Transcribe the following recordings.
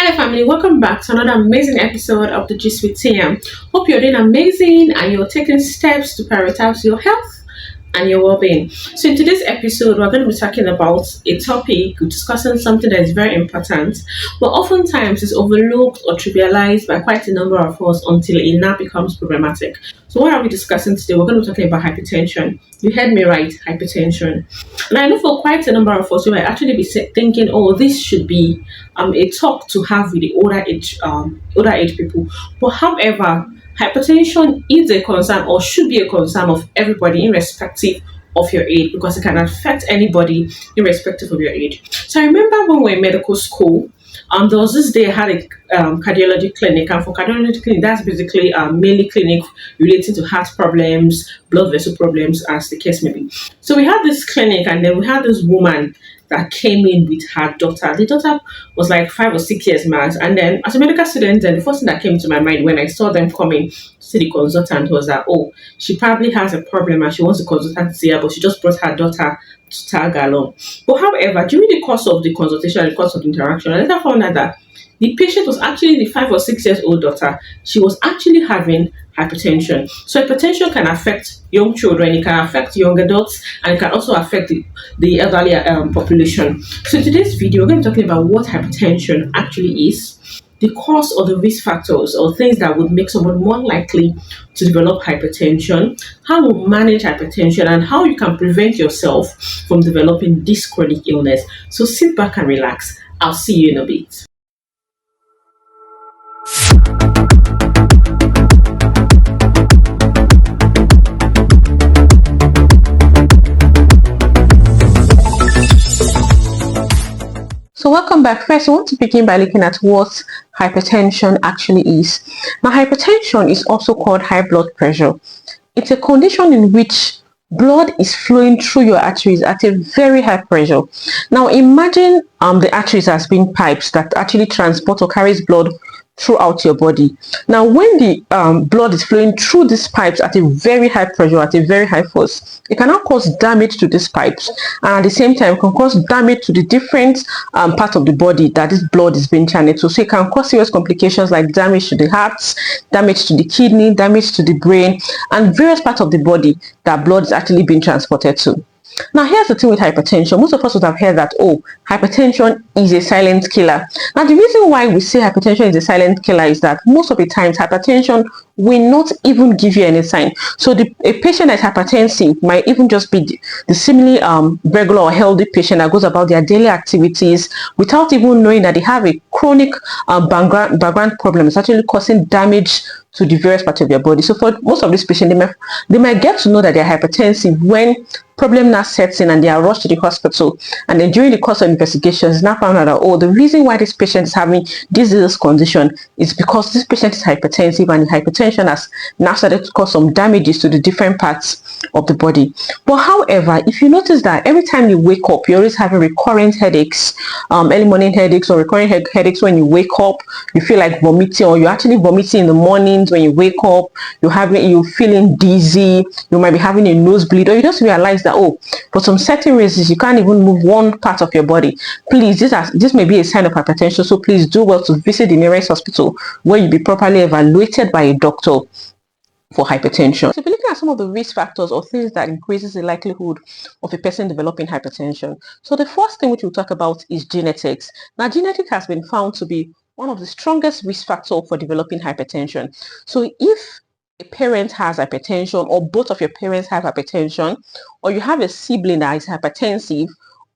Hello family, welcome back to another amazing episode of the Gist with Tinyan. Hope you're doing amazing and you're taking steps to prioritize your health and your well-being. So in today's episode, we're going to be talking about a topic, discussing something that is very important, but oftentimes is overlooked or trivialized by quite a number of us until it now becomes problematic. So what are we discussing today? We're going to be talking about hypertension. You heard me right, hypertension. And I know for quite a number of us, we might actually be thinking, oh, this should be a talk to have with the older age people. But however, hypertension is a concern or should be a concern of everybody irrespective of your age, because it can affect anybody irrespective of your age. So I remember when we were in medical school, there was this day I had a cardiology clinic, and for cardiology clinic, that's basically mainly clinic relating to heart problems, blood vessel problems, as the case may be. So we had this clinic, and then we had this woman that came in with her daughter. The daughter was like 5 or 6 years max. And then as a medical student, then the first thing that came to my mind when I saw them coming to see the consultant was that, oh, she probably has a problem and she wants the consultant to see her, but she just brought her daughter to tag along. But however, during the course of the consultation, the course of the interaction, I later found out that the patient was actually the 5 or 6 years old daughter. She was actually having hypertension. So hypertension can affect young children, it can affect young adults, and it can also affect the elderly population. So in today's video, we're going to be talking about what hypertension actually is, the cause or the risk factors or things that would make someone more likely to develop hypertension, how we manage hypertension, and how you can prevent yourself from developing this chronic illness. So sit back and relax. I'll see you in a bit. So welcome back. First, I want to begin by looking at what hypertension actually is. Now, hypertension is also called high blood pressure. It's a condition in which blood is flowing through your arteries at a very high pressure. Now, imagine the arteries as being pipes that actually transport or carries blood throughout your body. Now, when the blood is flowing through these pipes at a very high pressure, at a very high force, it can now cause damage to these pipes, and at the same time can cause damage to the different parts of the body that this blood is being channeled to. So it can cause serious complications like damage to the heart, damage to the kidney, damage to the brain, and various parts of the body that blood is actually being transported to. Now, here's the thing with hypertension. Most of us would have heard that, oh, hypertension is a silent killer. Now, the reason why we say hypertension is a silent killer is that most of the times hypertension will not even give you any sign. So a patient that's hypertensive might even just be the seemingly regular or healthy patient that goes about their daily activities without even knowing that they have a chronic background problem. It's actually causing damage to the various parts of your body. So for most of these patients, they might get to know that they're hypertensive when problem now sets in and they are rushed to the hospital. And then during the course of investigations, now found out that, oh, the reason why this patient is having this disease condition is because this patient is hypertensive, and the hypertension has now started to cause some damages to the different parts of the body. But however, if you notice that every time you wake up, you're always having recurrent headaches, early morning headaches or recurrent headaches when you wake up, you feel like vomiting, or you're actually vomiting in the mornings when you wake up, you're feeling dizzy, you might be having a nosebleed, or you just realize that, oh, for some certain reasons you can't even move one part of your body, please, this may be a sign of hypertension. So please do well to visit the nearest hospital where you'll be properly evaluated by a doctor for hypertension. So if you're looking at some of the risk factors or things that increases the likelihood of a person developing hypertension, so the first thing which we'll talk about is genetics. Now, genetics has been found to be one of the strongest risk factors for developing hypertension. So if a parent has hypertension, or both of your parents have hypertension, or you have a sibling that is hypertensive,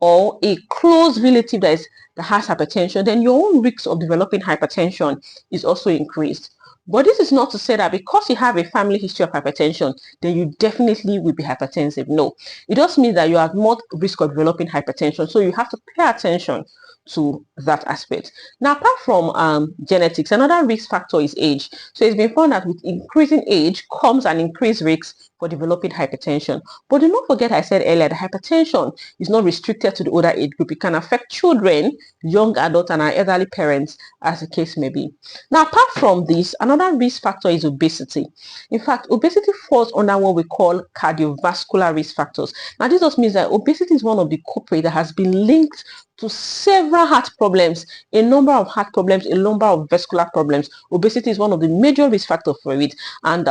or a close relative that has hypertension, then your own risk of developing hypertension is also increased. But this is not to say that because you have a family history of hypertension, then you definitely will be hypertensive. No, it just means that you have more risk of developing hypertension. So you have to pay attention to that aspect. Now, apart from genetics, another risk factor is age. So it's been found that with increasing age comes an increased risk for developing hypertension. But do not forget I said earlier that hypertension is not restricted to the older age group. It can affect children, young adults, and our elderly parents, as the case may be. Now, apart from this, another risk factor is obesity. In fact, obesity falls under what we call cardiovascular risk factors. Now, this just means that obesity is one of the culprits that has been linked to several heart problems, a number of heart problems, a number of vascular problems. Obesity is one of the major risk factors for it, and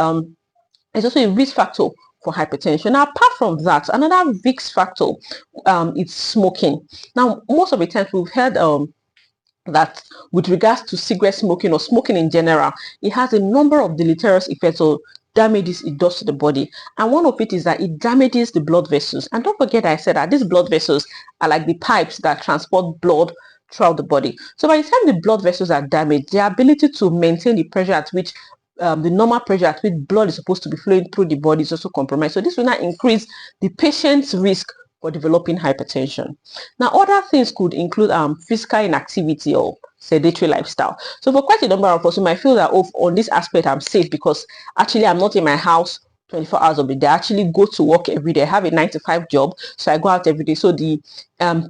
it's also a risk factor for hypertension. Now, apart from that, another risk factor is smoking. Now, most of the times we've heard that with regards to cigarette smoking or smoking in general, it has a number of deleterious effects or damages it does to the body, and one of it is that it damages the blood vessels. And don't forget I said that these blood vessels are like the pipes that transport blood throughout the body. So by the time the blood vessels are damaged, their ability to maintain the pressure at which the normal pressure at which blood is supposed to be flowing through the body is also compromised. So this will now increase the patient's risk for developing hypertension. Now, other things could include physical inactivity or sedentary lifestyle. So for quite a number of us, you might feel that, oh, on this aspect I'm safe because actually I'm not in my house 24 hours of the day. I actually go to work every day. I have a 9-to-5 job, so I go out every day. So the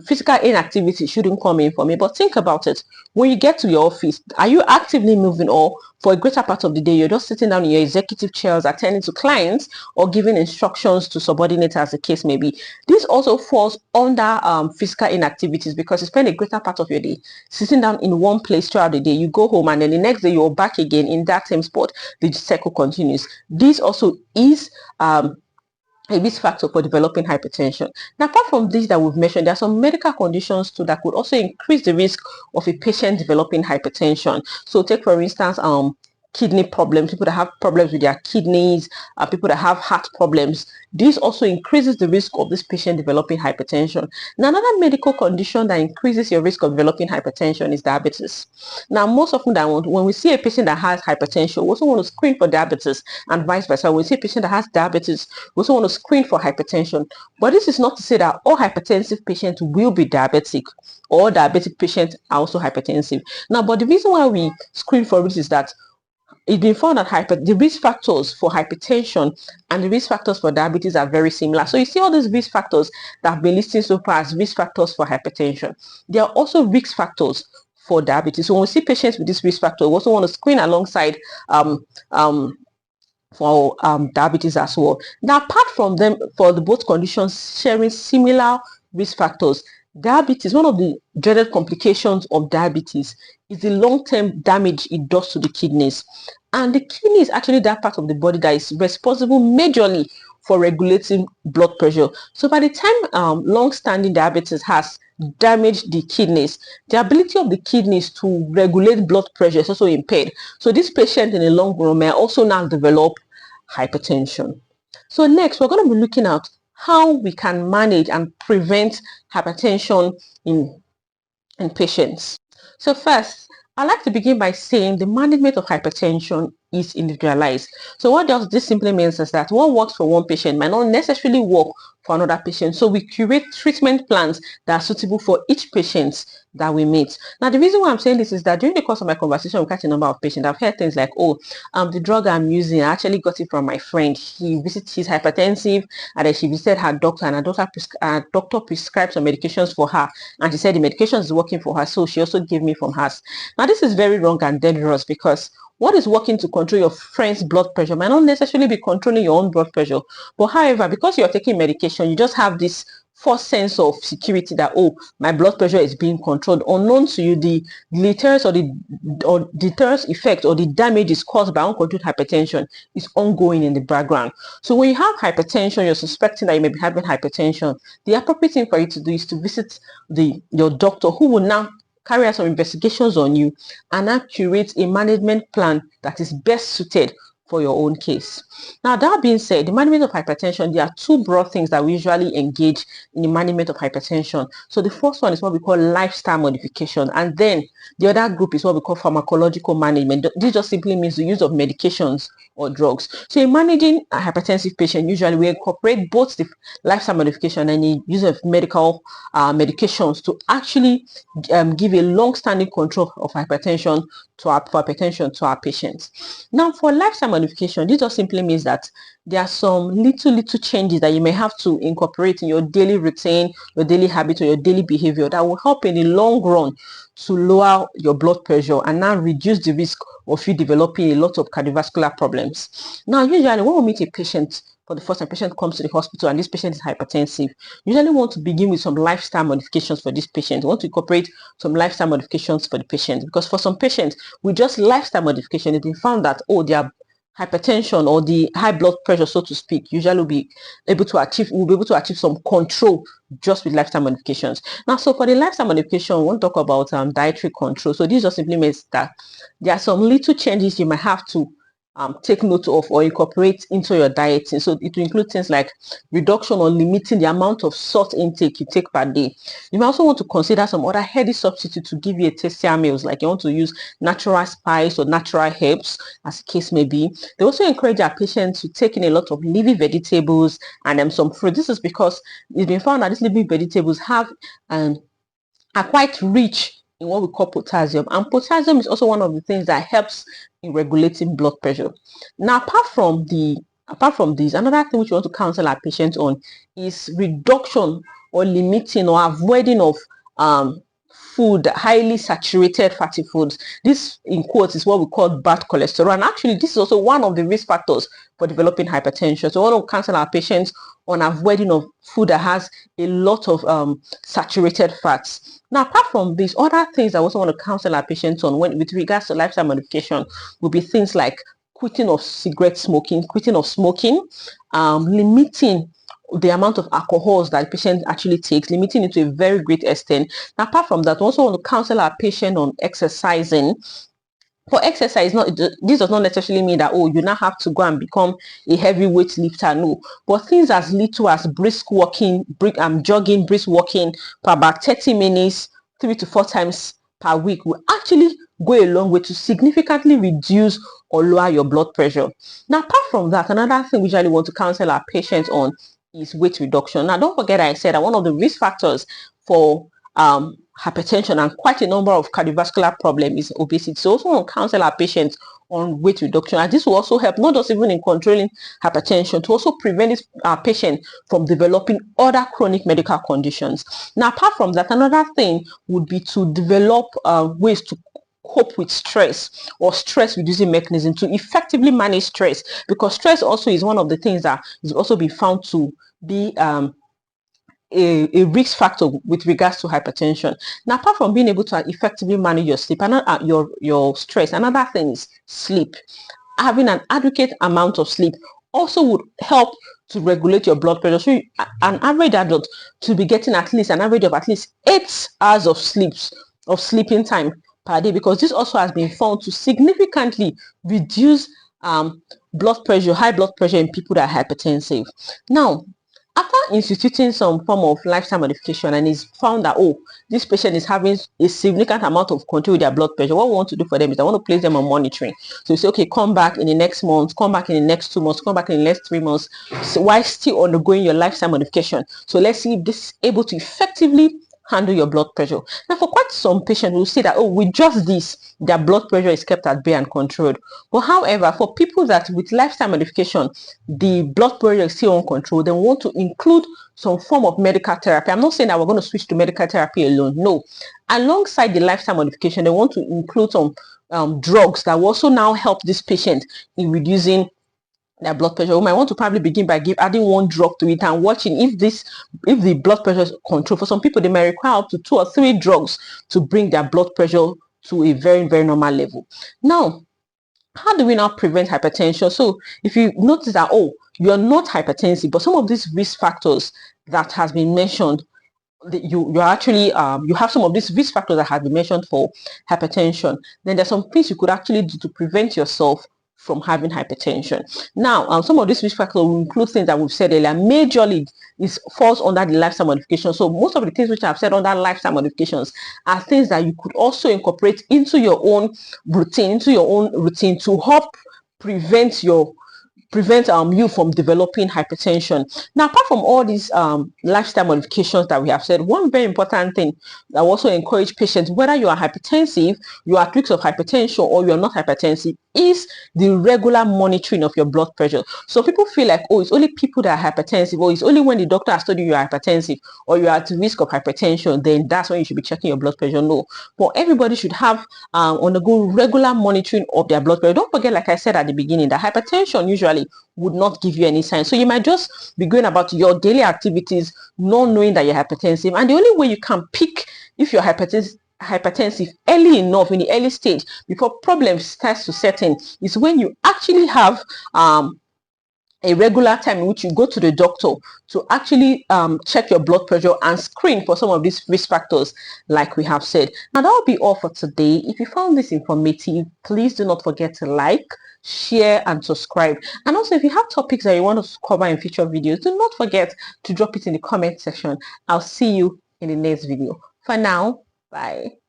physical inactivity shouldn't come in for me. But think about it. When you get to your office, are you actively moving, or for a greater part of the day you're just sitting down in your executive chairs attending to clients or giving instructions to subordinates, as the case may be? This also falls under physical inactivities, because you spend a greater part of your day sitting down in one place throughout the day. You go home and then the next day you're back again in that same spot. The cycle continues. This also is a risk factor for developing hypertension. Now, apart from these that we've mentioned, there are some medical conditions too that could also increase the risk of a patient developing hypertension. So take for instance kidney problems, people that have problems with their kidneys, people that have heart problems. This also increases the risk of this patient developing hypertension. Now, another medical condition that increases your risk of developing hypertension is diabetes. Now, most often when we see a patient that has hypertension, we also want to screen for diabetes, and vice versa. When we see a patient that has diabetes, we also want to screen for hypertension. But this is not to say that all hypertensive patients will be diabetic, or diabetic patients are also hypertensive. Now, but the reason why we screen for this is that it's been found that the risk factors for hypertension and the risk factors for diabetes are very similar. So you see all these risk factors that have been listed so far as risk factors for hypertension. There are also risk factors for diabetes. So when we see patients with this risk factor, we also want to screen alongside for diabetes as well. Now, apart from them, for the both conditions sharing similar risk factors, diabetes, one of the dreaded complications of diabetes is the long-term damage it does to the kidneys. And the kidney is actually that part of the body that is responsible majorly for regulating blood pressure. So by the time long-standing diabetes has damaged the kidneys, the ability of the kidneys to regulate blood pressure is also impaired. So this patient in the long run may also now develop hypertension. So next, we're going to be looking at how we can manage and prevent hypertension in patients. So first, I'd like to begin by saying the management of hypertension is individualized. So what this simply means is that what works for one patient might not necessarily work for another patient. So we curate treatment plans that are suitable for each patient that we meet. Now, the reason why I'm saying this is that during the course of my conversation with quite a number of patients, I've heard things like, oh, the drug I'm using, I actually got it from my friend. She's hypertensive, and then she visited her doctor, and her doctor prescribed some medications for her, and she said the medication is working for her, so she also gave me from hers. Now, this is very wrong and dangerous, because what is working to control your friend's blood pressure might not necessarily be controlling your own blood pressure. But however, because you're taking medication, you just have this false sense of security that, oh, my blood pressure is being controlled. Unknown to you, the deleterious or deleterious effect or the damage is caused by uncontrolled hypertension is ongoing in the background. So when you have hypertension, you're suspecting that you may be having hypertension, the appropriate thing for you to do is to visit your doctor, who will now carry out some investigations on you and now curate a management plan that is best suited for your own case. Now, that being said, the management of hypertension, there are two broad things that we usually engage in the management of hypertension. So the first one is what we call lifestyle modification, and then the other group is what we call pharmacological management. This just simply means the use of medications or drugs. So in managing a hypertensive patient, usually we incorporate both the lifestyle modification and the use of medical medications to actually give a long-standing control of hypertension to our patients. Now, for lifestyle modification, this just simply means that there are some little changes that you may have to incorporate in your daily routine, your daily habit, or your daily behavior that will help in the long run to lower your blood pressure and now reduce the risk of you developing a lot of cardiovascular problems. Now, usually when we meet a patient for the first time, patient comes to the hospital and this patient is hypertensive, usually want to begin with some lifestyle modifications for this patient. We want to incorporate some lifestyle modifications for the patient, because for some patients with just lifestyle modification, it's been found that their hypertension or the high blood pressure, so to speak, usually will be able to achieve some control just with lifestyle modifications. Now, so for the lifestyle modification, we want to talk about dietary control. So this just simply means that there are some little changes you might have to take note of or incorporate into your diet. And so it will include things like reduction or limiting the amount of salt intake you take per day. You may also want to consider some other healthy substitute to give you a tastier meals, like you want to use natural spice or natural herbs, as the case may be. They also encourage our patients to take in a lot of leafy vegetables and some fruit. This is because it's been found that these leafy vegetables are quite rich in what we call potassium, and potassium is also one of the things that helps in regulating blood pressure. Now, apart from this, another thing which we want to counsel our patients on is reduction or limiting or avoiding of food, highly saturated fatty foods. This, in quotes, is what we call bad cholesterol, and actually this is also one of the risk factors for developing hypertension. So we want to counsel our patients on avoiding of food that has a lot of saturated fats. Now, apart from these, other things I also want to counsel our patients on with regards to lifestyle modification will be things like quitting of cigarette smoking, quitting of smoking, limiting the amount of alcohols that the patient actually takes, limiting it to a very great extent. Now, apart from that, we also want to counsel our patient on exercising. For exercise, this does not necessarily mean that you now have to go and become a heavyweight lifter. No, but things as little as brisk walking, jogging, brisk walking for about 30 minutes, 3 to 4 times per week will actually go a long way to significantly reduce or lower your blood pressure. Now, apart from that, another thing we usually want to counsel our patients on is weight reduction. Now, don't forget I said that one of the risk factors for hypertension and quite a number of cardiovascular problems is obesity. So also want to counsel our patients on weight reduction, and this will also help not just even in controlling hypertension, to also prevent this patient from developing other chronic medical conditions. Now, apart from that, another thing would be to develop ways to cope with stress or stress reducing mechanism to effectively manage stress, because stress also is one of the things that is also been found to be a risk factor with regards to hypertension. Now, apart from being able to effectively manage your sleep and your stress, another thing is sleep. Having an adequate amount of sleep also would help to regulate your blood pressure. So an average adult to be getting at least an average of at least 8 hours of sleeping time per day, because this also has been found to significantly reduce high blood pressure in people that are hypertensive. Now, after instituting some form of lifestyle modification and it's found that this patient is having a significant amount of control with their blood pressure, what we want to do for them is I want to place them on monitoring. So you say, okay, come back in the next month, come back in the next 2 months, come back in the next 3 months, so while still undergoing your lifestyle modification. So let's see if this is able to effectively handle your blood pressure. Now, for quite some patients, we'll say that with just this, their blood pressure is kept at bay and controlled. But however, for people that with lifestyle modification, the blood pressure is still uncontrolled, then we want to include some form of medical therapy. I'm not saying that we're going to switch to medical therapy alone. No, alongside the lifestyle modification, they want to include some drugs that will also now help this patient in reducing their blood pressure. We might want to probably begin by adding one drug to it and watching if the blood pressure is controlled. For some people, they may require up to 2 or 3 drugs to bring their blood pressure to a very, very normal level. Now, how do we now prevent hypertension? So if you notice that you're not hypertensive, but some of these risk factors that has been mentioned, you have some of these risk factors that have been mentioned for hypertension, then there's some things you could actually do to prevent yourself from having hypertension. Now, some of these risk factors will include things that we've said earlier. Majorly, it falls under the lifestyle modification. So most of the things which I've said under lifestyle modifications are things that you could also incorporate into your own routine, to help prevent you from developing hypertension. Now, apart from all these lifestyle modifications that we have said, one very important thing that we also encourage patients, whether you are hypertensive, you are at risk of hypertension, or you are not hypertensive, is the regular monitoring of your blood pressure. So people feel like, oh, it's only people that are hypertensive, or it's only when the doctor has told you are hypertensive or you're at risk of hypertension, then that's when you should be checking your blood pressure. No, but everybody should have undergo regular monitoring of their blood pressure. Don't forget, like I said at the beginning, that hypertension usually would not give you any signs. So you might just be going about your daily activities not knowing that you're hypertensive, and the only way you can pick if you're hypertensive early enough, in the early stage, before problems starts to set in, is when you actually have a regular time in which you go to the doctor to actually check your blood pressure and screen for some of these risk factors like we have said. Now that will be all for today. If you found this informative, please do not forget to like, share and subscribe. And also, if you have topics that you want us to cover in future videos, do not forget to drop it in the comment section. I'll see you in the next video. For now, bye.